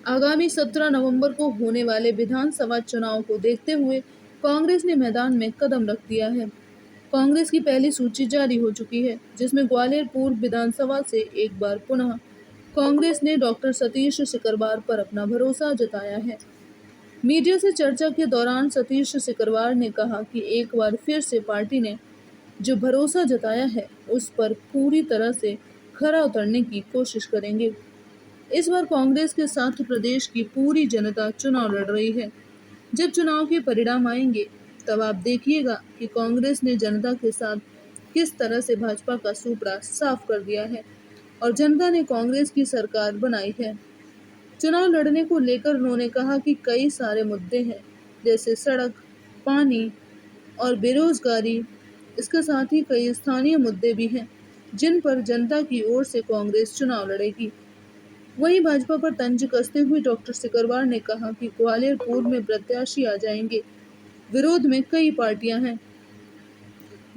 आगामी 17 नवंबर को होने वाले विधानसभा चुनाव को देखते हुए कांग्रेस ने मैदान में कदम रख दिया है। कांग्रेस की पहली सूची जारी हो चुकी है, जिसमें ग्वालियर पूर्व विधानसभा से एक बार पुनः कांग्रेस ने डॉक्टर सतीश सिकरवार पर अपना भरोसा जताया है। मीडिया से चर्चा के दौरान सतीश सिकरवार ने कहा कि एक बार फिर से पार्टी ने जो भरोसा जताया है, उस पर पूरी तरह से खरा उतरने की कोशिश करेंगे। इस बार कांग्रेस के साथ प्रदेश की पूरी जनता चुनाव लड़ रही है। जब चुनाव के परिणाम आएंगे, तब आप देखिएगा कि कांग्रेस ने जनता के साथ किस तरह से भाजपा का सूपड़ा साफ कर दिया है और जनता ने कांग्रेस की सरकार बनाई है। चुनाव लड़ने को लेकर उन्होंने कहा कि कई सारे मुद्दे हैं, जैसे सड़क, पानी और बेरोजगारी। इसके साथ ही कई स्थानीय मुद्दे भी हैं, जिन पर जनता की ओर से कांग्रेस चुनाव लड़ेगी। वहीं भाजपा पर तंज कसते हुए डॉक्टर सिकरवार ने कहा कि ग्वालियर पूर्व में प्रत्याशी आ जाएंगे। विरोध में कई पार्टियां हैं,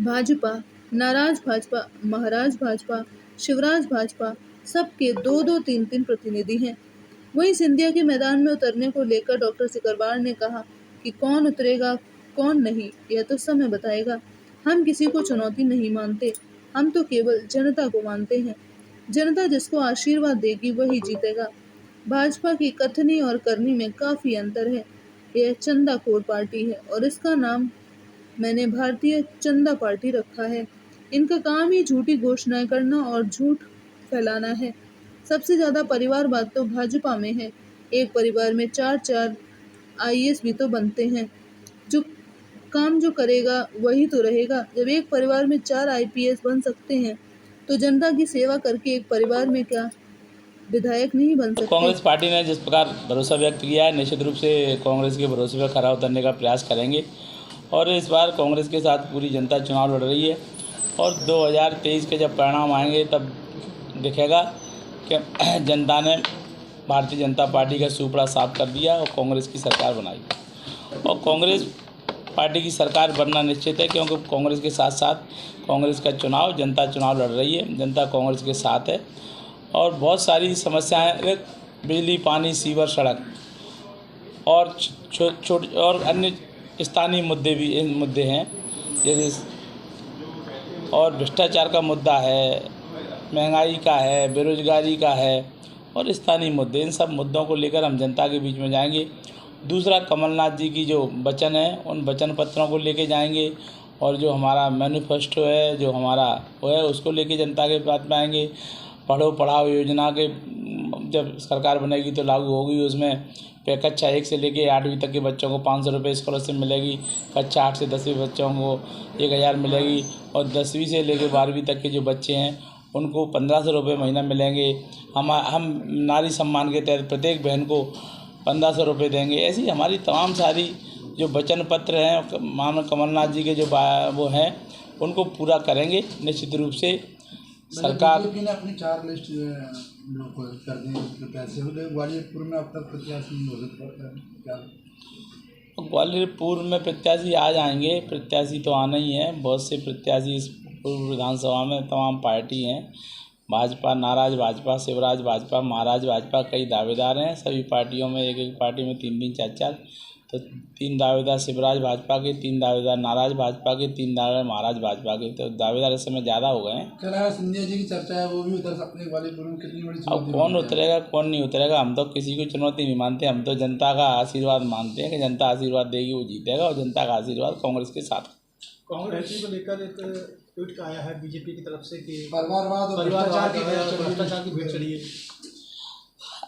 भाजपा, नाराज भाजपा, महाराज भाजपा, शिवराज भाजपा, सबके दो दो तीन तीन प्रतिनिधि हैं। वहीं सिंधिया के मैदान में उतरने को लेकर डॉक्टर सिकरवार ने कहा कि कौन उतरेगा कौन नहीं, यह तो समय बताएगा। हम किसी को चुनौती नहीं मानते, हम तो केवल जनता को मानते हैं। जनता जिसको आशीर्वाद देगी वही जीतेगा। भाजपा की कथनी और करनी में काफी अंतर है। यह चंदाखोर पार्टी है और इसका नाम मैंने भारतीय चंदा पार्टी रखा है। इनका काम ही झूठी घोषणाएं करना और झूठ फैलाना है। सबसे ज्यादा परिवारवाद तो भाजपा में है। एक परिवार में 4-4 आईएएस भी तो बनते हैं। जो काम जो करेगा वही तो रहेगा। जब एक परिवार में 4 आईपीएस बन सकते हैं, तो जनता की सेवा करके एक परिवार में क्या विधायक नहीं बन सकते? कांग्रेस पार्टी ने जिस प्रकार भरोसा व्यक्त किया है, निश्चित रूप से कांग्रेस के भरोसे पर खरा उतरने का प्रयास करेंगे और इस बार कांग्रेस के साथ पूरी जनता चुनाव लड़ रही है और 2023 के जब परिणाम आएंगे तब दिखेगा कि जनता ने भारतीय जनता पार्टी का सूपड़ा साफ कर दिया और कांग्रेस की सरकार बनाई। और कांग्रेस पार्टी की सरकार बनना निश्चित है, क्योंकि कांग्रेस के साथ साथ कांग्रेस का चुनाव जनता चुनाव लड़ रही है। जनता कांग्रेस के साथ है और बहुत सारी समस्याएं, बिजली, पानी, सीवर, सड़क और छोटे और अन्य स्थानीय मुद्दे हैं, जैसे और भ्रष्टाचार का मुद्दा है, महंगाई का है, बेरोजगारी का है और स्थानीय मुद्दे। इन सब मुद्दों को लेकर हम जनता के बीच में जाएंगे। दूसरा, कमलनाथ जी की जो वचन है, उन वचन पत्रों को लेके जाएंगे और जो हमारा मैनिफेस्टो है, जो हमारा वो है, उसको लेके जनता के पास में आएंगे। पढ़ो पढ़ाओ योजना के जब सरकार बनेगी तो लागू होगी। उसमें कक्षा 1 से लेके 8वीं तक के बच्चों को 500 रुपये स्कॉलरशिप मिलेगी। कक्षा 8 से 10वीं बच्चों को 1000 मिलेगी और 10वीं से लेके 12वीं तक के जो बच्चे हैं उनको 1500 रुपये महीना मिलेंगे। हम नारी सम्मान के तहत प्रत्येक बहन को 1500 रुपये देंगे। ऐसी हमारी तमाम सारी जो वचन पत्र हैं, माननीय कमलनाथ जी के जो वो हैं, उनको पूरा करेंगे निश्चित रूप से। सरकार बीजेपी ने अपनी 4 लिस्ट कर दी प्रत्याशी, ग्वालियर में अब तक प्रत्याशी नहीं हो सकता। ग्वालियर पूर्व में प्रत्याशी आ जाएंगे, प्रत्याशी तो आना ही है। बहुत से प्रत्याशी इस पूर्व विधानसभा में तमाम पार्टी हैं, भाजपा, नाराज भाजपा, शिवराज भाजपा, महाराज भाजपा, कई दावेदार हैं। सभी पार्टियों में एक पार्टी में 3-3, 4-4, तो 3 दावेदार शिवराज भाजपा के, 3 दावेदार नाराज भाजपा के, 3 दावेदार महाराज भाजपा के। तो दावेदार इस समय ज़्यादा हो गए हैं। सिंधिया जी की चर्चा है, वो भी उतर सकते हैं ग्वालियर में। कितनी बड़ी अब कौन उतरेगा कौन नहीं उतरेगा, हम तो किसी को चुनौती नहीं मानते। हम तो जनता का आशीर्वाद मानते हैं कि जनता आशीर्वाद देगी, वो जीतेगा और जनता का आशीर्वाद कांग्रेस के साथ। कांग्रेस को लेकर एक ट्वीट आया है बीजेपी की तरफ से कि परिवारवाद और भ्रष्टाचार की भेंट चढ़ी है।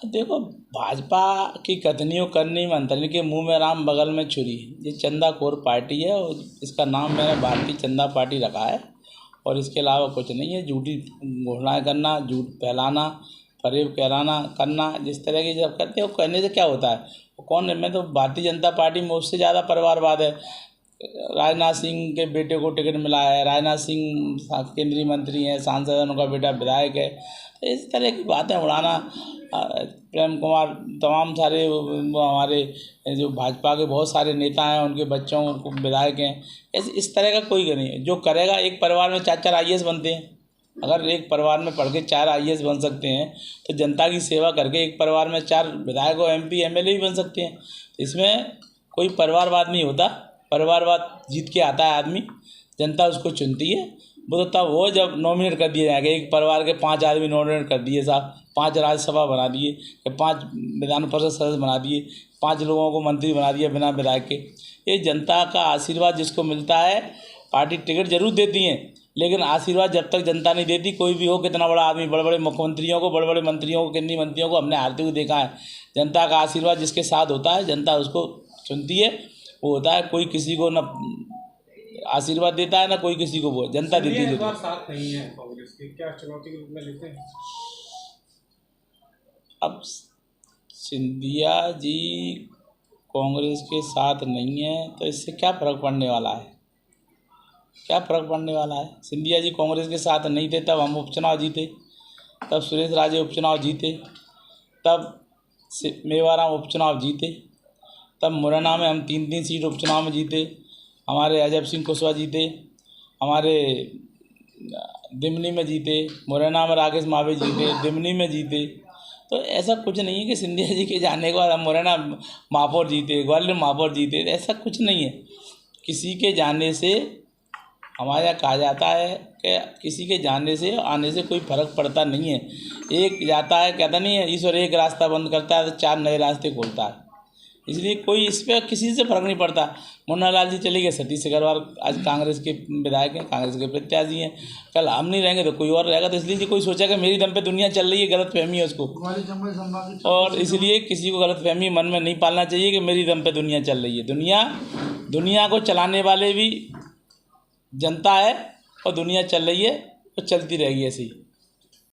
देखो, भाजपा की कथनियों करनी मंत्री के मुंह में राम बगल में छुरी। ये चंदाखोर पार्टी है और इसका नाम मैंने भारतीय चंदा पार्टी रखा है और इसके अलावा कुछ नहीं है। झूठी घोषणाएं करना, झूठ फैलाना, फरेब कहलाना करना, जिस तरह की जब करते हैं वो कहने से क्या होता है। कौन है? मैं तो भारतीय जनता पार्टी में उससे ज़्यादा परिवारवाद है। राजनाथ सिंह के बेटे को टिकट मिला है, राजनाथ सिंह केंद्रीय मंत्री हैं, सांसद हैं, उनका बेटा विधायक है। तो इस तरह की बातें उड़ाना, प्रेम कुमार, तमाम सारे हमारे जो भाजपा के बहुत सारे नेता हैं, उनके बच्चों को विधायक हैं। इस तरह का कोई नहीं है। जो करेगा, एक परिवार में 4-4 आईएएस बनते हैं, अगर एक परिवार में पढ़ के 4 IAS बन सकते हैं तो जनता की सेवा करके एक परिवार में 4 विधायक और MP MLA भी बन सकते हैं। तो इसमें कोई परिवारवाद नहीं होता, परिवारवाद जीत के आता है आदमी, जनता उसको चुनती है। वो तो तब हो जब नॉमिनेट कर दिए जाएंगे, एक परिवार के 5 आदमी नॉमिनेट कर दिए साहब, 5 राज्यसभा बना दिए, 5 विधान परिषद सदस्य बना दिए, 5 लोगों को मंत्री बना दिया बिना विधायक के। ये जनता का आशीर्वाद जिसको मिलता है, पार्टी टिकट जरूर देती हैं, लेकिन आशीर्वाद जब तक जनता नहीं देती, कोई भी हो कितना बड़ा आदमी, बड़े बड़े मुख्यमंत्रियों को, बड़े बड़े मंत्रियों को, केंद्रीय मंत्रियों को हमने हारते हुए देखा है। जनता का आशीर्वाद जिसके साथ होता है, जनता उसको चुनती है, वो होता है। कोई किसी को न आशीर्वाद देता है ना कोई किसी को, वो जनता देती है। साथ नहीं है कांग्रेस के, क्या चुनौती के रूप में लेते हैं? अब सिंधिया जी कांग्रेस के साथ नहीं है तो इससे क्या फ़र्क पड़ने वाला है? क्या फ़र्क पड़ने वाला है? सिंधिया जी कांग्रेस के साथ नहीं थे तब हम उपचुनाव जीते, तब सुरेश राजे उपचुनाव जीते, तब मेवाराम उपचुनाव जीते, तब मुरैना में हम 3 सीट उपचुनाव में जीते, हमारे अजय सिंह कुशवाहा जीते, हमारे दिमनी में जीते, मुरैना में राकेश मावे जीते, दिमनी में जीते। तो ऐसा कुछ नहीं है कि सिंधिया जी के जाने के बाद हम मुरैना महापौर जीते, ग्वालियर महापौर जीते, ऐसा कुछ नहीं है। किसी के जाने से, हमारे यहाँ कहा जाता है कि किसी के जाने से आने से कोई फ़र्क पड़ता नहीं है। एक जाता है, कहता नहीं है ईश्वर एक रास्ता बंद करता है तो 4 नए रास्ते खोलता है, इसलिए कोई इस पर किसी से फ़र्क नहीं पड़ता। मुन्ना लाल जी चले गए, सतीश अग्रवाल आज कांग्रेस के विधायक हैं, कांग्रेस के प्रत्याशी हैं, कल हम नहीं रहेंगे तो कोई और रहेगा। तो इसलिए कोई सोचा कि मेरी दम पे दुनिया चल रही है, गलतफहमी है उसको, और इसलिए किसी को गलतफहमी मन में नहीं पालना चाहिए कि मेरी दम पे दुनिया चल रही है। दुनिया को चलाने वाले भी जनता है और दुनिया चल रही है और चलती रहेगी ऐसे ही।